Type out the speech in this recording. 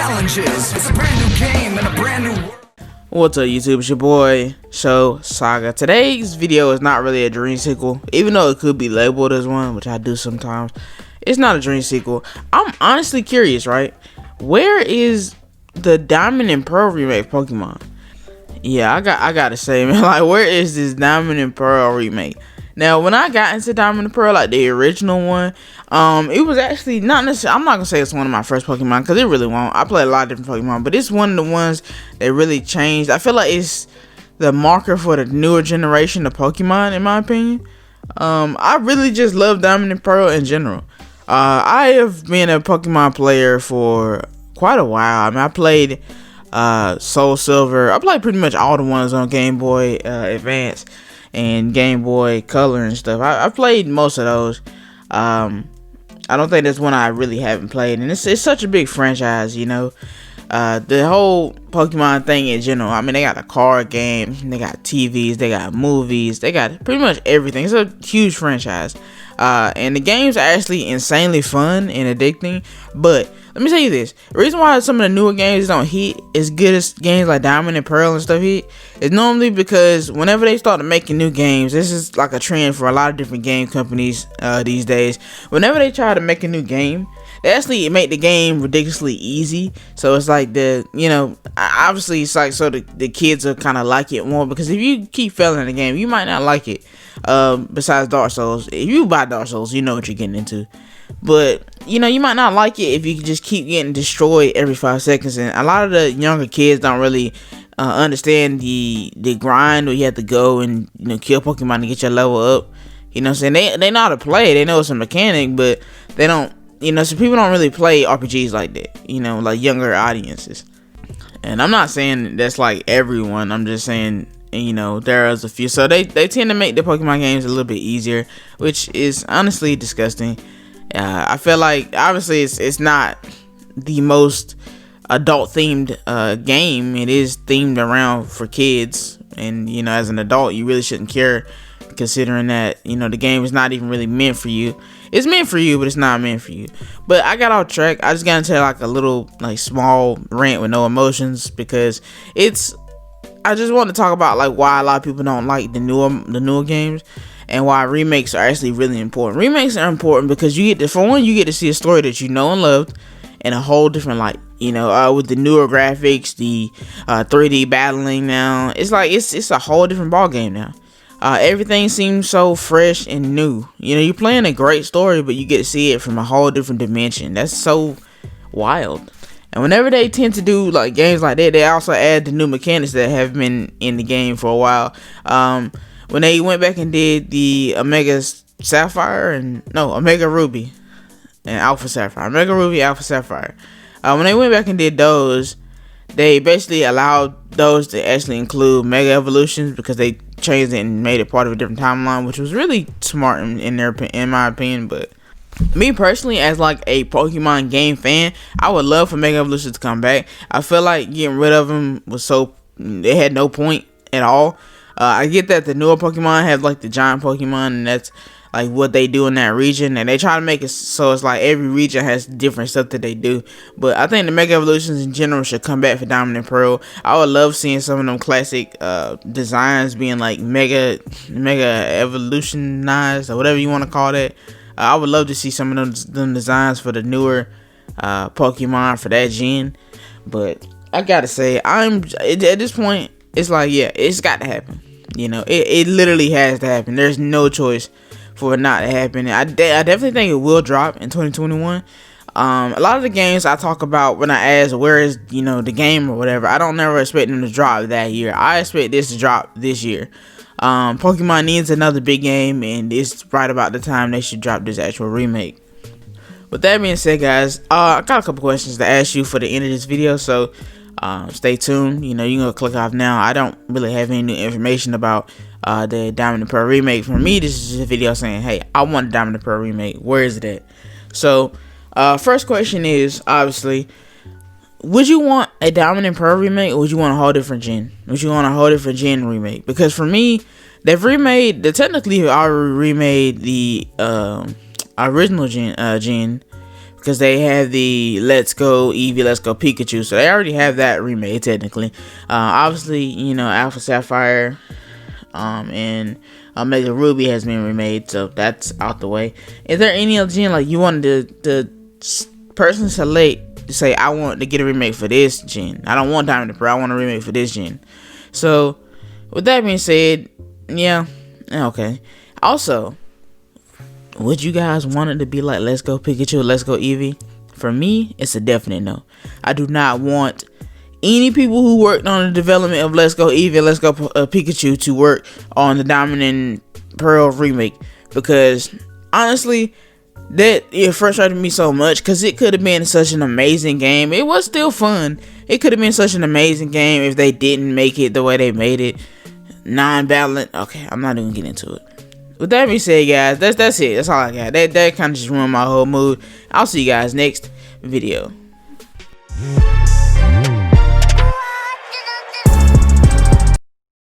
challenges. It's a brand new game and a brand new world. What's up YouTube, it's your boy Show Saga. Today's video is not really a dream sequel, even though it could be labeled as one, which I do sometimes. It's not a dream sequel. I'm honestly curious, right? Where is the Diamond and Pearl remake Pokemon? Yeah, I gotta say, man, like, where is this Diamond and Pearl remake? Now, when I got into Diamond and Pearl, like the original one, it was actually not necessarily, I'm not gonna say it's one of my first Pokemon, because it really won't. I played a lot of different Pokemon, but it's one of the ones that really changed. I feel like it's the marker for the newer generation of Pokemon, in my opinion. I really just love Diamond and Pearl in general. I have been a Pokemon player for quite a while. I mean, I played Soul Silver. I played pretty much all the ones on Game Boy Advance and Game Boy Color and stuff. I played most of those. I don't think there's one I really haven't played, and it's such a big franchise, you know. The whole Pokemon thing in general. I mean, they got a card game, they got TVs, they got movies, they got pretty much everything. It's a huge franchise, and the games are actually insanely fun and addicting. But let me tell you this: the reason why some of the newer games don't hit as good as games like Diamond and Pearl and stuff hit is normally because whenever they start making new games, this is like a trend for a lot of different game companies these days. Whenever they try to make a new game, they actually make the game ridiculously easy. So it's like obviously it's like so the kids will kind of like it more, because if you keep failing the game, you might not like it. Besides Dark Souls, if you buy Dark Souls, you know what you're getting into. But you might not like it if you just keep getting destroyed every 5 seconds. And a lot of the younger kids don't really understand the grind where you have to go and kill Pokemon to get your level up. You know what I'm saying? They know how to play, they know it's a mechanic, but they don't. So people don't really play RPGs like that, like younger audiences. And I'm not saying that's like everyone. I'm just saying, there's a few. So they tend to make the Pokemon games a little bit easier, which is honestly disgusting. I feel like obviously it's not the most adult themed game. It is themed around for kids, and as an adult you really shouldn't care, considering that the game is not even really meant for you. It's meant for you, but it's not meant for you. But I got off track. I just got into like a little small rant with no emotions, because I just want to talk about like why a lot of people don't like the newer games, and why remakes are actually really important. Remakes are important because you get to see a story that you know and loved in a whole different light. With the newer graphics, the 3D battling now, it's like it's a whole different ball game now. Everything seems so fresh and new. You're playing a great story, but you get to see it from a whole different dimension. That's so wild. And whenever they tend to do like games like that, they also add the new mechanics that have been in the game for a while. When they went back and did the Omega Ruby and Alpha Sapphire, Omega Ruby, Alpha Sapphire. When they went back and did those, they basically allowed those to actually include Mega Evolutions, because they changed it and made it part of a different timeline, which was really smart in my opinion. But me personally, as like a Pokemon game fan, I would love for Mega Evolutions to come back. I feel like getting rid of them they had no point at all. I get that the newer Pokemon have like the giant Pokemon, and that's like what they do in that region, and they try to make it so it's like every region has different stuff that they do. But I think the Mega Evolutions in general should come back for Diamond and Pearl. I would love seeing some of them classic designs being like mega evolutionized, or whatever you want to call that. I would love to see some of them designs for the newer Pokemon for that gen. But I gotta say, at this point, it's like, yeah, it's got to happen. It literally has to happen. There's no choice for it not to happen. I definitely think it will drop in 2021. A lot of the games I talk about when I ask where is the game or whatever, I don't never expect them to drop that year. I expect this to drop this year. Pokemon needs another big game, and it's right about the time they should drop this actual remake. With that being said, guys, I got a couple questions to ask you for the end of this video, so stay tuned. You can click off now. I don't really have any new information about the Diamond and Pearl remake. For me, this is just a video saying, hey, I want a Diamond and Pearl remake. Where is it at? So first question is, obviously, would you want a Diamond and Pearl remake, or would you want a whole different gen? Would you want a whole different gen remake? Because for me, they technically already remade the original gen because they have the Let's Go Eevee, Let's Go Pikachu, so they already have that remade technically. Obviously, you know, Alpha Sapphire, and Omega Ruby has been remade, so that's out the way. Is there any other gen like you wanted the person select to say I want to get a remake for this gen? I don't want Diamond and Pearl, I want a remake for this gen. So with that being said, yeah, okay. Also, would you guys want it to be like Let's Go Pikachu, Let's Go Eevee? For me, it's a definite no. I do not want any people who worked on the development of Let's Go Eevee, Let's Go Pikachu to work on the Diamond and Pearl remake, because honestly, that it frustrated me so much, because it could have been such an amazing game. It was still fun. It could have been such an amazing game if they didn't make it the way they made it, non-balanced. Okay, I'm not even getting into it. With that being said, guys, that's it. That's all I got. That kind of just ruined my whole mood. I'll see you guys next video.